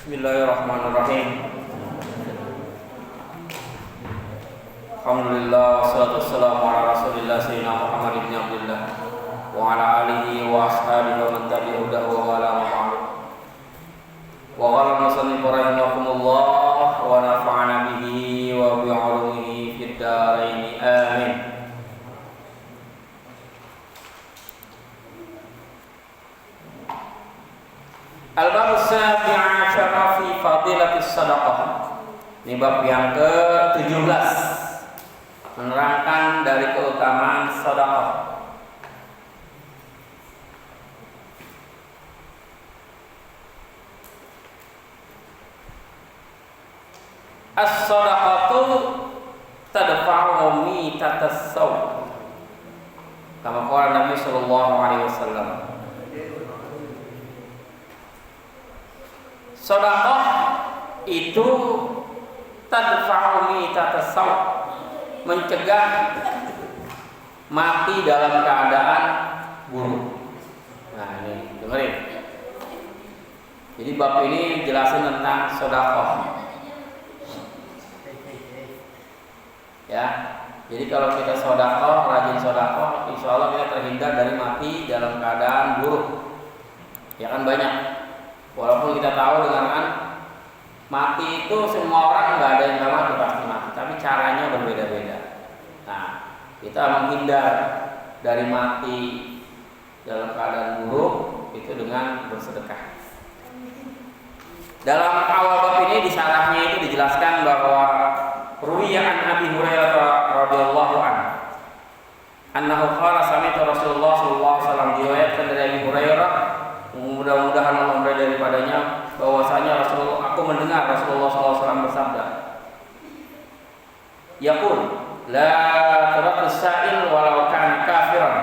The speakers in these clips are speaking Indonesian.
Bismillahirrahmanirrahim. Alhamdulillah wassalatu wassalamu ala Rasulillah sayyidina Muhammad ibn Abdullah wa ala alihi wa ashabihi wa man tabi'ahu wa wala ma'am. Wa qala musannif rahimakumullah wa nafa'ana bihi wa bi 'ulumihi fid dharain amin. Al-bab as-sabi'u 'ashara fi fadilatis shadaqah. Ini bab yang ke-17, menerangkan dari keutamaan sedekah. As-shadaqatu tadfa'u mitatas saw. Kama qala Nabi sallallahu alaihi wasallam. Sedekah itu tadfa'u mitatas saw, mencegah mati dalam keadaan buruk. Nah, ini dengerin. Jadi bab ini jelasin tentang sedekah. Ya. Jadi kalau kita sedekah, rajin sedekah, insya Allah kita terhindar dari mati dalam keadaan buruk. Ya kan banyak. Walaupun kita tahu dengan mati itu semua orang nggak ada yang nggak mati, pasti mati. Tapi caranya berbeda-beda. Nah, kita menghindar dari mati dalam keadaan buruk itu dengan bersedekah. Dalam awal bab ini di syarahnya itu dijelaskan bahwa ruwiya an Abi Hurairah radhiyallahu anhu annahu qala sami'tu Rasulullah sallallahu alaihi wasallam, diriwayatkan dari Abi Hurairah, mudah-mudahan Allah meridai daripadanya, bahwasanya Rasulullah, aku mendengar Rasulullah sallallahu alaihi wasallam bersabda, yaqul la tarakus sa'il walau kana kafiran.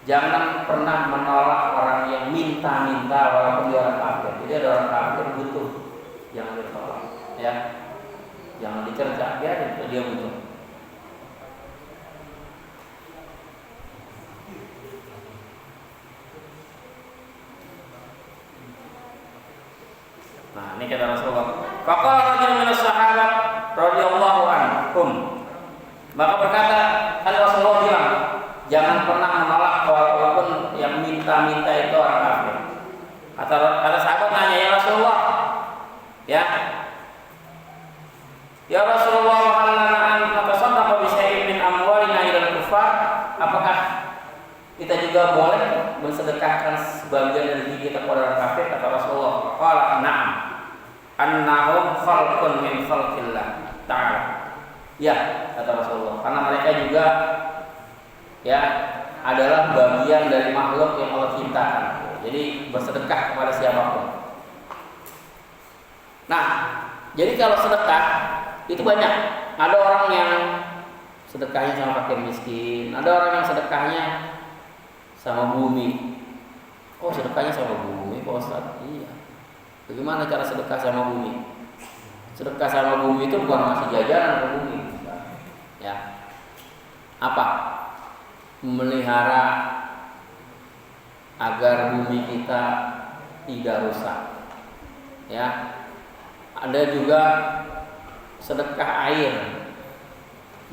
Jangan pernah menolak orang yang minta-minta walaupun dia orang kafir. Jadi ada orang kafir butuh, jangan ditolak, ya. Jangan dicerca, biarin dia butuh. Nah, ini kata Rasulullah. Faqala rajulun minas sahabat radhiyallahu anhum. Maka berkata, Rasulullah bilang, jangan pernah menolak walaupun yang minta-minta itu orang kafir. Kata sahabat nanya, ya Rasulullah, ya Rasulullah, hal lana an natasaddaq bi syai'in min amwalina ila al-kuffar? Apakah kita juga boleh mensedekahkan sebagian dari diri kita kepada orang kafir? Kata Rasulullah, qala na'am, annahum khalqun min khalqillah ta'ala. Ya, kata Rasulullah, karena mereka juga adalah bagian dari makhluk yang Allah ciptakan. Jadi bersedekah kepada siapapun. Nah, jadi kalau sedekah itu banyak. Ada orang yang sedekahnya sama fakir miskin, ada orang yang sedekahnya sama bumi. Oh, sedekahnya sama bumi, Pak Ustaz? Iya. Bagaimana cara sedekah sama bumi? Sedekah sama bumi itu bukan ngasih jajanan ke bumi. Ya. Apa? Memelihara agar bumi kita tidak rusak. Ya. Ada juga sedekah air.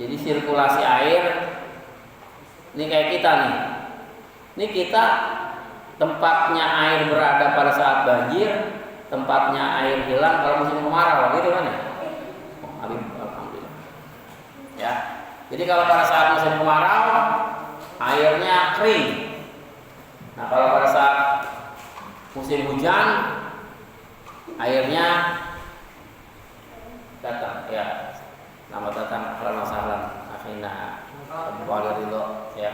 Jadi sirkulasi air. Ini kayak kita nih. Ini kita tempatnya air berada pada saat banjir, tempatnya air hilang kalau musim kemarau, gitu kan ya? Alhamdulillah. Ya. Jadi kalau pada saat musim kemarau airnya kering. Nah, kalau pada saat musim hujan airnya datang, ya. Selamat datang, ahlan wa sahlan, akhina wa ridho, ya.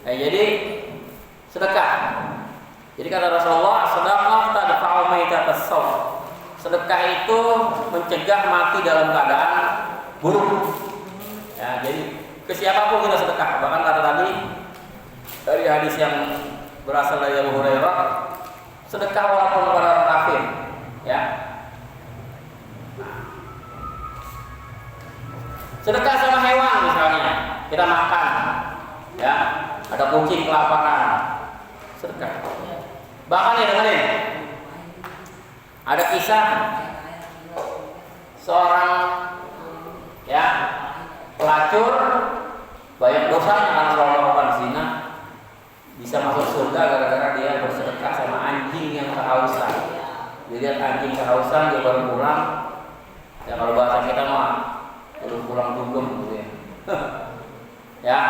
Jadi sedekah. Jadi kata Rasulullah, sedekah tadfa'u maitatas saw. Sedekah itu mencegah mati dalam keadaan buruk. Ya, jadi ke siapapun kita sedekah. Bahkan kata tadi dari dari hadis yang berasal dari Abu Hurairah, sedekah walaupun kepada orang kafir, ya. Sedekah sama hewan misalnya, kita makan, ya, ada kucing kelaparan, sedekah. Bahkan ya dengerin, ada kisah seorang, ya, pelacur banyak dosanya karena selalu melakukan zina, bisa masuk surga gara-gara dia bersedekah sama anjing yang kehausan. Dia lihat anjing kehausan, dia baru pulang. Ya kalau bahasa kita mah baru pulang dugem gitu ya. Ya,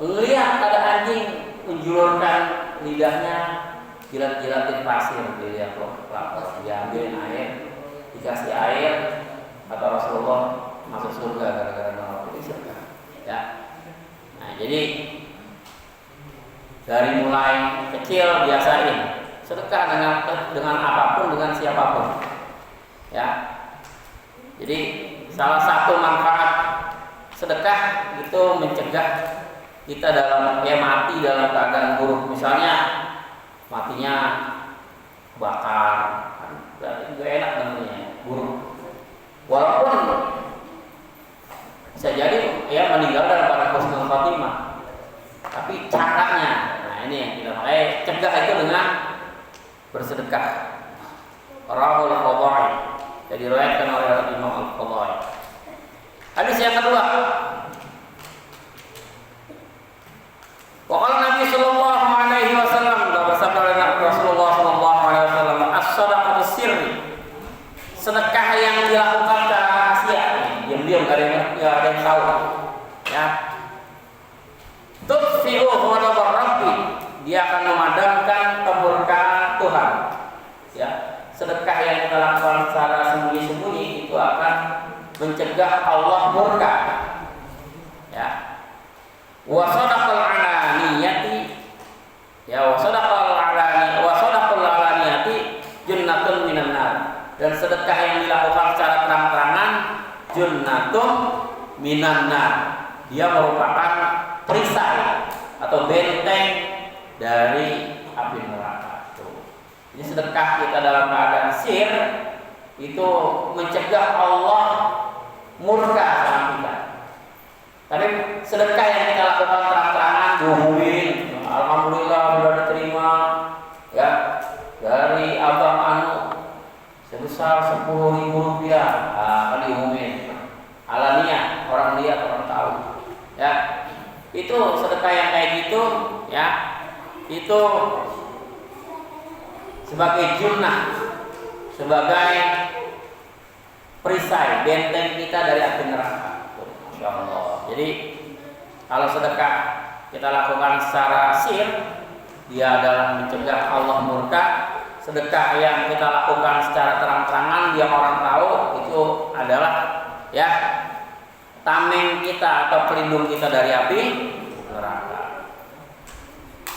lihat ada anjing menjulurkan lidahnya, jilat-jilatin pasir, dia lapar, diambilin air, dikasih air, kata Rasulullah masuk surga gara-gara nolong itu surga. Ya, nah jadi dari mulai kecil biasain sedekah dengan apapun, dengan siapapun. Ya, jadi salah satu manfaat sedekah itu mencegah kita mati dalam keadaan buruk. Misalnya matinya bakar, kan berarti gak enak namanya, buruk. Walaupun bisa jadi ya meninggal dalam keadaan husnul khotimah, tapi caranya, nah ini yang kita makanya cegah itu dengan bersedekah. Rawahul Qadai, jadi diriwayatkan oleh Imam Al-Qadai. Hadis yang kedua, waqala Nabi sallallahu alaihi wasallam, bersabda oleh Rasulullah sallallahu alaihi wasallam, as-shadaqatu sirri, sedekah yang dilakukan secara rahasia, diam-diam gak ada yang tahu, ya. Tudfi'u ghadabar rabbi, dia akan memadamkan kemurkaan Tuhan. Ya, sedekah yang kita lakukan secara sembunyi-sembunyi itu akan mencegah Allah murka. Ya. Wa sadaqal alaniyati, ya, wa sadaqal alaniyati jannatun minan nar. Dan sedekah yang dilakukan secara terang-terangan jannatun minan nar, dia merupakan perisai atau benteng dari api neraka. Jadi sedekah kita dalam keadaan sir itu mencegah Allah murka sama kita. Tapi sedekah yang kita lakukan terang-terangan, diumumin, alhamdulillah sudah diterima, ya, dari abang anu sebesar 10.000 rupiah, kan diumumin, alania, orang lihat, orang tahu, ya. Itu sedekah yang kayak gitu, ya, itu sebagai junnah, sebagai perisai, benteng kita dari api neraka. Masya Allah. Jadi kalau sedekah kita lakukan secara sir, dia adalah mencegah Allah murka. Sedekah yang kita lakukan secara terang-terangan, dia orang tahu, itu adalah, ya, tameng kita atau pelindung kita dari api neraka.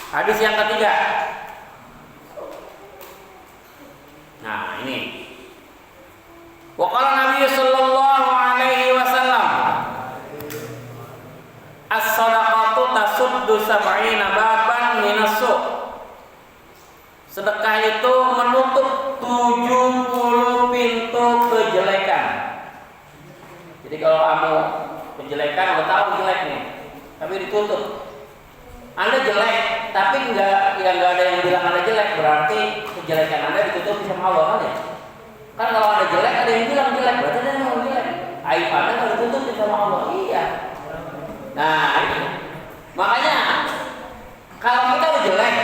Hadis yang ketiga. Nah, ini. Wa qala Nabi sallallahu alaihi wasallam, as-shadaqatu tasuddu sab'ina baban minas-su'. Sedekah itu menutup 70 pintu kejelekan. Jadi kalau kamu kejelekan, udah tahu jelek nih, tapi ditutup. Anda jelek, tapi nggak ada yang bilang Anda jelek, berarti kejelekan Anda ditutup sama Allah, kan ya? Kan kalau Anda jelek, ada yang bilang jelek, berarti Anda yang jelek. Aib Anda nggak ditutup sama Allah, iya. Nah, makanya kalau kita udah jelek,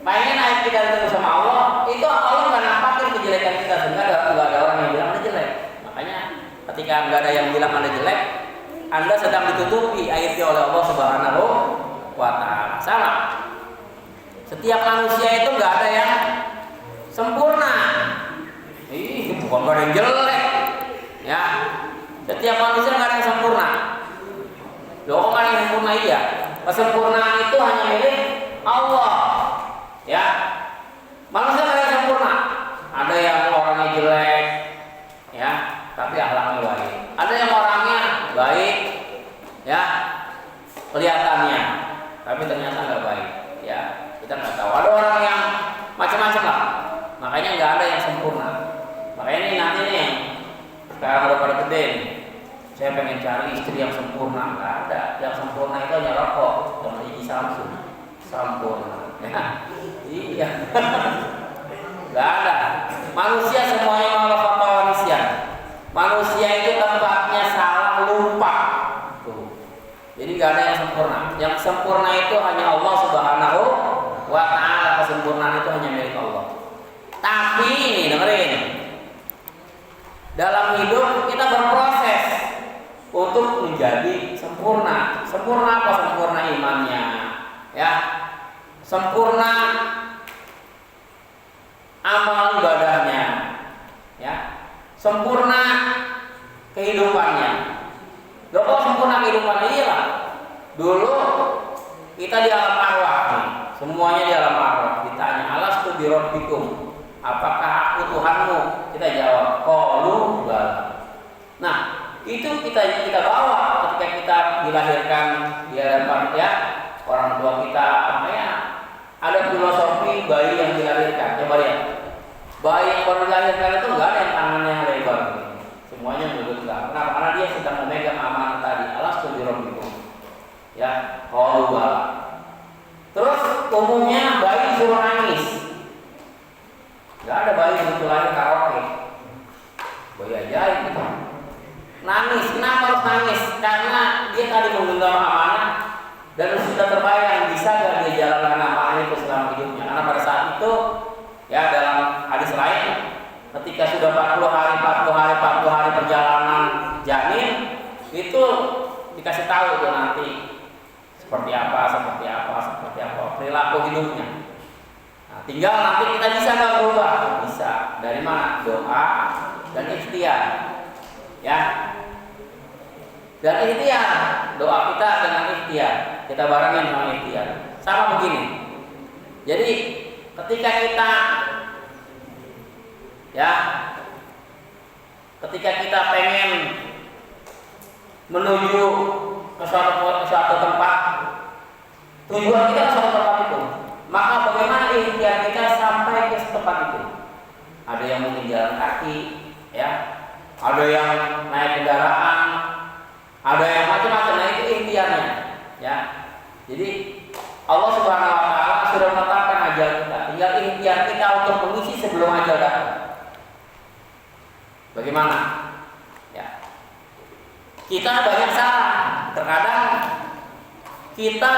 pengen aib kita ditutup sama Allah, itu Allah nggak nampakin kejelekan kita, sehingga nggak ada orang yang bilang Anda jelek. Makanya ketika nggak ada yang bilang Anda jelek, Anda sedang ditutupi aibnya oleh Allah Subhanahu wa ta'ala. Sama, setiap manusia itu nggak ada yang sempurna. Bukan nggak ada yang jelek, ya. Setiap manusia nggak ada yang sempurna. Loh, kok nggak ada yang sempurna? Iya, kesempurnaan itu hanya milik Allah, ya. Manusia nggak ada yang sempurna. Ada yang orangnya jelek, ya, tapi akhlaknya baik. Ada yang orangnya baik, ya, kelihatannya, tapi ternyata nggak baik. Ya, kita nggak tahu. Ada orang yang macam-macam lah. Makanya nggak ada yang sempurna. Makanya ini nanti nih yang sekarang udah pada gede nih. Saya pengen cari istri yang sempurna, nggak ada. Yang sempurna itu hanya rokok sama gigi Samsung. Sempurna. Ya. Iya. Nggak ada. Manusia semuanya malah fatwa manusia. Manusia itu tempatnya salah lupa. Tuh. Jadi nggak ada yang sempurna. Yang sempurna itu hanya Allah Subhanahu wa Ta'ala. Kesempurnaan itu hanya milik Allah. Tapi ini dengerin. Dalam hidup kita berproses untuk menjadi sempurna. Sempurna apa? Sempurna imannya, ya. Sempurna amal ibadahnya, ya. Sempurna kehidupannya. Loh, kok sempurna kehidupannya? Iyalah. Dulu kita di alam arwah nih. Semuanya di alam arwah. Ditanya, alastu bi rabbikum? Apakah aku Tuhanmu? Kita jawab, qalu bala. Nah, itu kita bawa ketika kita dilahirkan di hadapan ya orang tua kita. Makanya ada filosofi bayi yang dilahirkan. Coba lihat, bayi yang baru dilahirkan itu nggak ada yang tangannya yang lebar, semuanya bergerak. Kenapa? Karena dia sedang memegang amanah tadi. Alastu bi rabbikum? Ya, qalu bala. Terus umumnya bayi disuruh nangis. Gak ada bayi yang lahir karaoke. Bayi ajaib gitu. Nangis, kenapa harus nangis? Karena dia tadi menggenggam amanah dan sudah terbayang bisa gak dia jalankan amanah itu selama hidupnya. Karena pada saat itu ya dalam hadis lain ketika sudah 40 hari perjalanan janin itu dikasih tahu tuh nanti seperti apa perilaku hidupnya. Nah, tinggal nanti kita bisa nggak berubah? Bisa. Dari mana? Doa dan ikhtiar. Ya. Dan ikhtiar, doa kita dengan ikhtiar. Kita barengin sama ikhtiar. Sama begini. Jadi ketika kita pengen menuju ke suatu tempat, tujuan kita ke suatu tempat itu, maka bagaimana ikhtiar kita sampai ke tempat itu? Ada yang mungkin jalan kaki, ya, ada yang naik kendaraan, ada yang macam-macam. Nah, itu ikhtiarnya, ya. Jadi Allah Subhanahu Wa Taala sudah menetapkan ajal kita. Tinggal ikhtiar kita untuk mengisi sebelum ajal datang. Bagaimana? Ya. Kita banyak salah. Terkadang kita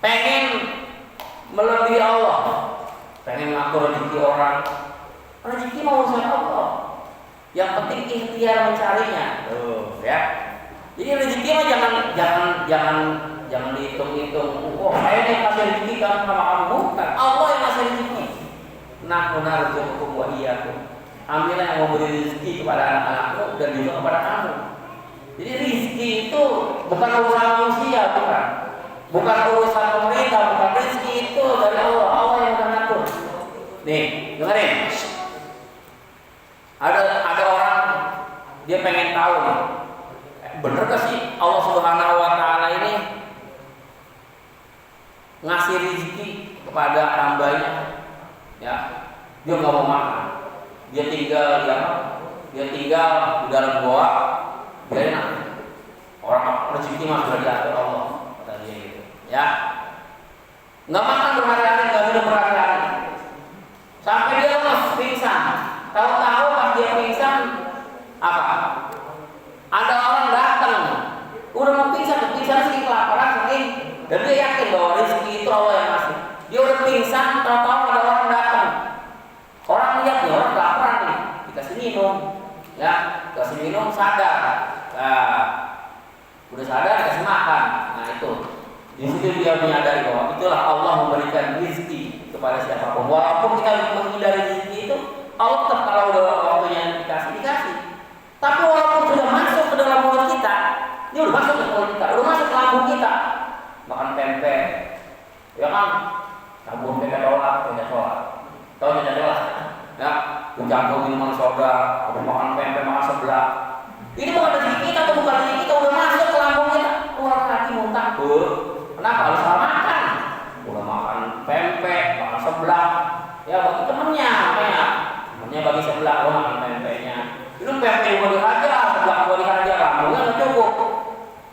pengen melebihi Allah, pengen ngatur rezeki orang. Rezeki mau urusan Allah. Yang penting ikhtiar mencarinya. Ya. Jadi rezeki mah jangan dihitung-hitung. Oh, saya yang kasih rezeki kan sama kamu, bukan. Allah yang kasih rezeki. Nahnu narzuqukum wa iyyakum. Ambillah yang memberi rezeki kepada anak-anakmu dan juga kepada kamu. Jadi rezeki itu bukan urusan manusia, bukan urusan pemerintah, bukan. Rezeki itu dari Allah. Allah yang akan ngatur. Nih, dengerin. Ada orang dia pengen tahu nih, bener gak sih Allah Subhanahu Wa Taala ini ngasih rezeki kepada hambanya? Ya, dia nggak mau makan, dia tinggal di dalam goa, dia enak. Orang rezeki mah sudah diatur Allah, kata dia gitu. Ya, nggak makan berhari-hari, nggak minum berhari-hari, sampai dia lemas, pingsan. Tahu-tahu pas dia pingsan apa? Ada orang datang, udah mau pingsan sih kelaparan saking, dan dia yakin bahwa rezeki itu Allah yang ngasih. Dia udah pingsan, tahu-tahu ada orang datang. Orang lihat nih, orang kelaparan nih, dikasih minum, ya, dikasih minum sadar. Nah, udah sadar dikasih makan. Nah itu, di situ dia menyadari bahwa itulah Allah memberikan rezeki kepada siapapun. Walaupun kita menghindari rezeki itu, Allah tetap kalau udah waktunya dikasih. Tapi walaupun sudah masuk ke dalam mulut kita, ini udah masuk ke mulut kita, udah masuk ke lambung kita, makan pempek, ya kan? Tabung pempek tolak, tahu tidak tolak? Ya, mencampur minuman soda, makan pempek, makan sebelah. Ini bukan rezeki kita atau bukan rezeki kita, udah masuk ke lambung kita, keluar kaki muntah. Kenapa harus salah makan? Udah makan pempek, makan seblak, ya bagi temennya, temennya bagi seblak, lo makan pempeknya. Itu pempek mau dihajar, seblak mau dihajar, lambungnya nggak cukup.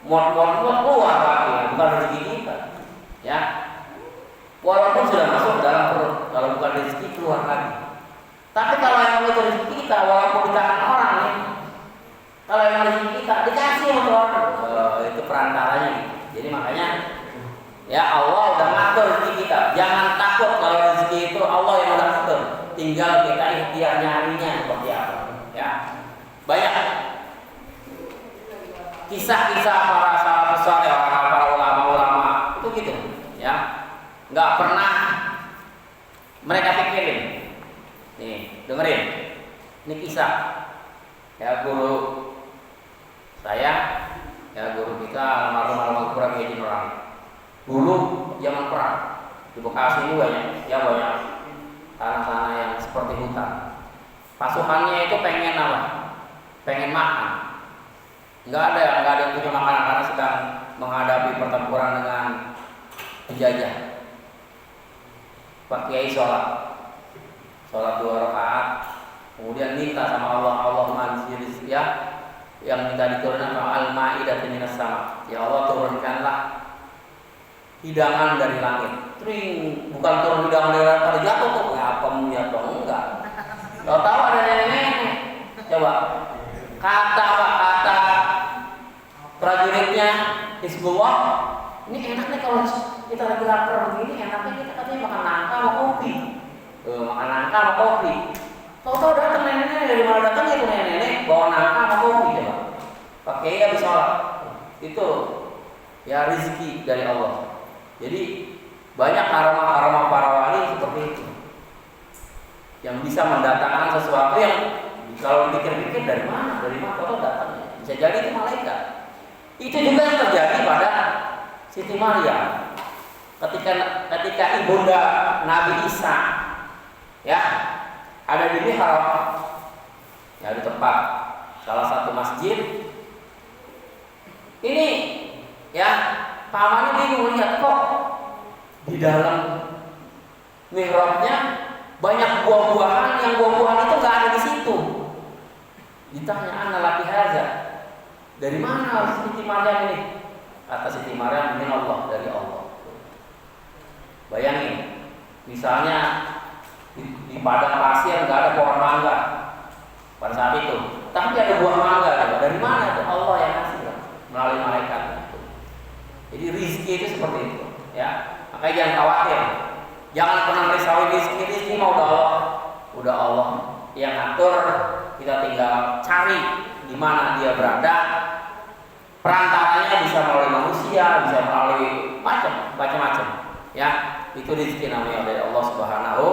Muat keluar lagi, bukan rezeki kita, ya. Walaupun sudah masuk dalam perut, kalau bukan rezeki keluar lagi. Tapi kalau yang itu rezeki kita, walaupun ditahan orang nih, kalau yang rezeki kita dikasih sama orang, itu perantaranya. Jadi makanya, ya Allah udah ngatur rezeki kita. Jangan takut kalau rezeki itu Allah yang udah ngatur. Tinggal kita ikhtiar nyarinya seperti apa. Ya, banyak kisah-kisah para sahabat besar, ya, para ulama-ulama itu gitu, ya. Nggak pernah mereka pikirin. Nih, dengerin. Ini kisah. Ya, guru saya, ya guru kita almarhum Qur'an Haji Nurani. Dulu zaman perang di Bekasi ini banyak tanah-tanah yang seperti hutan. Pasukannya itu pengen apa? Pengen makan. Nggak ada yang punya makanan karena sedang menghadapi pertempuran dengan penjajah. Pak Kiai sholat 2 rakaat, kemudian minta sama Allah manzil ya, yang minta diturunkan al-ma'idah minas sama. Ya Allah, turunkanlah hidangan dari langit. Bukan turun hidangan dari langit pada jatuh tuh, ya apa jatuh enggak. Tahu ada nenek-nenek. Coba kata prajuritnya Hizbullah, ini enak nih kalau kita lagi lapar begini, enaknya kita katanya makan nangka sama kopi. Makan nangka sama kopi. Tahu-tahu datang nenek-nenek, dari mana datang itu nenek-nenek bawa nangka sama kopi, coba. Pakai ya sholat. Itu ya rezeki dari Allah. Jadi banyak aroma para wali seperti itu, yang bisa mendatangkan sesuatu yang kalau dipikir-pikir dari mana kok datangnya. Bisa jadi itu malaikat. Itu juga yang terjadi pada Siti Maryam ketika ibunda Nabi Isa, ya, ada di mihrab, ya, di tempat salah satu masjid. Ini, ya, pamannya bingung lihat kok di dalam mihrabnya banyak buah-buahan, yang buah-buahan itu nggak ada di situ. Ditanya, ana laki haza, dari mana Siti Maryam ini? Kata Siti Maryam, min Allah, dari Allah. Bayangin, misalnya di padang pasir nggak ada pohon mangga pada saat itu, tapi ada buah mangga. Dari mana itu? Allah yang kasih melalui malaikat. Jadi rezeki itu seperti itu, ya. Makanya jangan khawatir, jangan pernah merisau rezeki mau udah Allah yang atur. Kita tinggal cari di mana dia berada. Perantaranya bisa melalui manusia, bisa melalui macam-macam, ya. Itu rezeki namanya dari Allah Subhanahu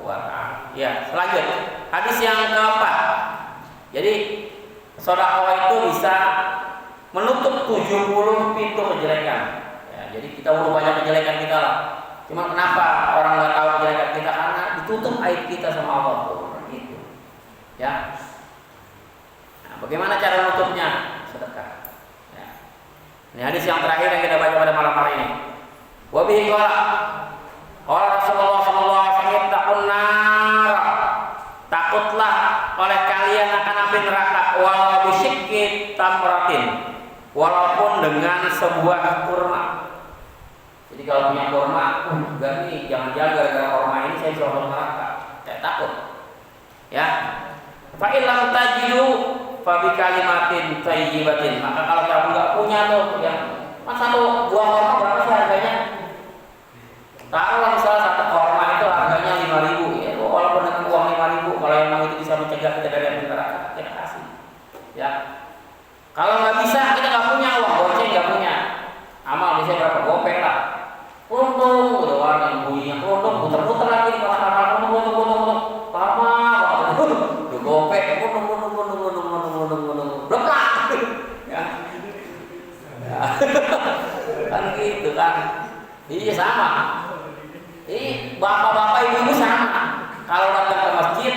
wa Ta'ala. Ya, selanjutnya hadis yang keempat. Jadi sedekah itu bisa menutup 70 pintu kejelekan. Ya, jadi kita perlu banyak kejelekan kita lah. Cuma kenapa orang nggak tahu kejelekan kita? Karena ditutup aib kita sama Allah. Gitu. Ya. Nah, bagaimana cara menutupnya? Sedekah. Ya. Ini hadis yang terakhir yang kita baca pada malam hari ini. Wa bihi qala Rasulullah sallallahu alaihi wasallam, taqun nar. Takutlah oleh kalian akan api neraka walau bisyikki tamratin. Walaupun dengan sebuah kurma. Jadi kalau punya kurma, enggak nih, jangan-jangan gara-gara kurma ini saya bisa masuk neraka. Saya takut. Ya. Fa illam tajidu fa bi kalimatin thayyibatin. Maka kalau kamu enggak punya tuh yang satu buah kurma berapa sih harganya? Taruhlah misalnya satu kurma itu harganya 5.000, ya. Walaupun dengan uang 5.000, kalau memang itu bisa mencegah kita dari api neraka, kita kasih. Ya. Kalau nggak bisa, kita nggak punya uang goceng, nggak punya. Amal biasanya berapa? Gopek lah. Untung, udah orang yang bunyinya untung, puter-puter lagi di kamar untung, lama, udah gopek, untung, blepak. Ya, kan gitu kan. Iya sama. Ini bapak-bapak ibu-ibu sama. Kalau datang ke masjid,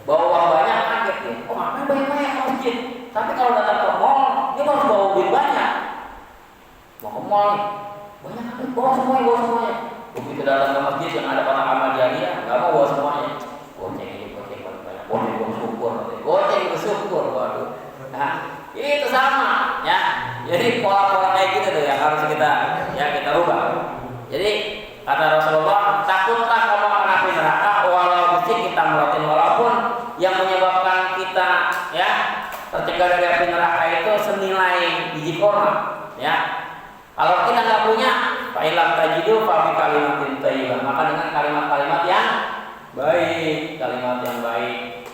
bawa uang banyak kaget ya. Oh, ngapain banyak-banyak ke masjid? Tapi kalau datang ke mall, dia harus bawa duit banyak. mall nih, banyak kan, bawa semuanya. Begitu datang ke masjid yang ada kotak amal jariah, nggak mau bawa semuanya. Goceng banyak, goceng bersyukur, waduh. Nah, itu sama, ya. Jadi pola-pola kayak gitu tuh yang harus kita rubah. Jadi kata Rasulullah, takutlah kamu akan api neraka, walau besi kita melotin, walaupun yang menyebabkan kita ya tercegah dari api neraka itu senilai biji korma, ya. Kalau kita nggak punya, fa'ilam tajidu fa bi kalimatin thayyibah, maka dengan kalimat-kalimat yang baik,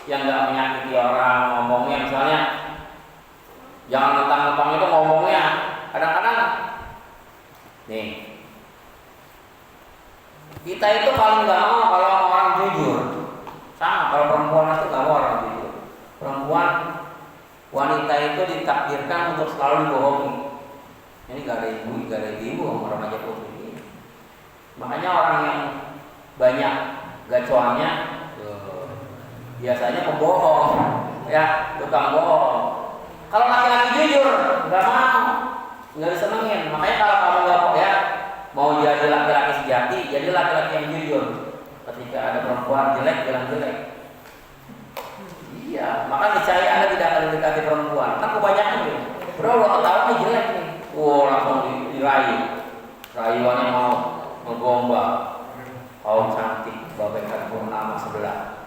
yang nggak menyakiti orang, ngomongnya misalnya jangan mentang-mentang itu ngomongnya kadang-kadang nih, kita itu paling nggak mau kalau orang jujur. Sama kalau perempuan itu nggak mau orang jujur. Perempuan, wanita itu ditakdirkan untuk selalu dibohongi. Ini gak ada ibu sama remaja putri ini. Makanya orang yang banyak gacoannya biasanya pembohong, ya, tukang bohong. Kalau laki-laki jujur, nggak mau, nggak disenengin. Makanya kalau kamu nggak mau jadi laki-laki sejati, jadi laki-laki yang jujur. Ketika ada perempuan jelek, bilang jelek. Iya, maka niscaya Anda tidak akan mendekati perempuan. Kan kebanyakan nih, bro, lo ketawa nih jelek nih. Langsung dirayu. Rayuannya mau menggombal. Kau cantik, bagaikan purnama sebelah.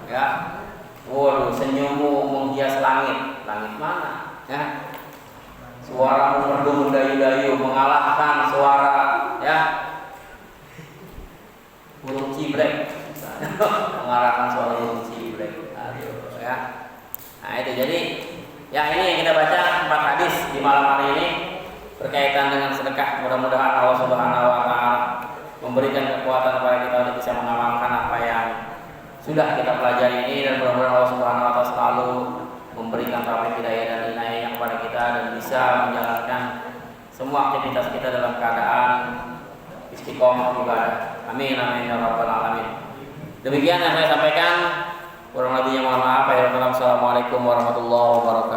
Ya. Waduh, senyummu menghias langit. Langit mana? Ya. Suaramu merdu mendayu-dayu mengalahkan suara ya burung ciblek. Mengalahkan suara burung ciblek. Aduh, ya. Nah, itu jadi ya ini yang kita baca 4 hadis di malam hari ini berkaitan dengan sedekah. Mudah-mudahan Allah Subhanahu wa taala memberikan kekuatan kepada kita untuk bisa mengamalkan apa yang sudah kita pelajari ini, dan mudah-mudahan Allah Subhanahu wa taala selalu memberikan taufik hidayah dan inayahnya kepada kita dan bisa menjalankan semua aktivitas kita dalam keadaan istiqomah ibadah. Amin amin ya rabbal alamin. Demikian yang saya sampaikan, kurang lebihnya mohon maaf. Assalamualaikum warahmatullahi wabarakatuh.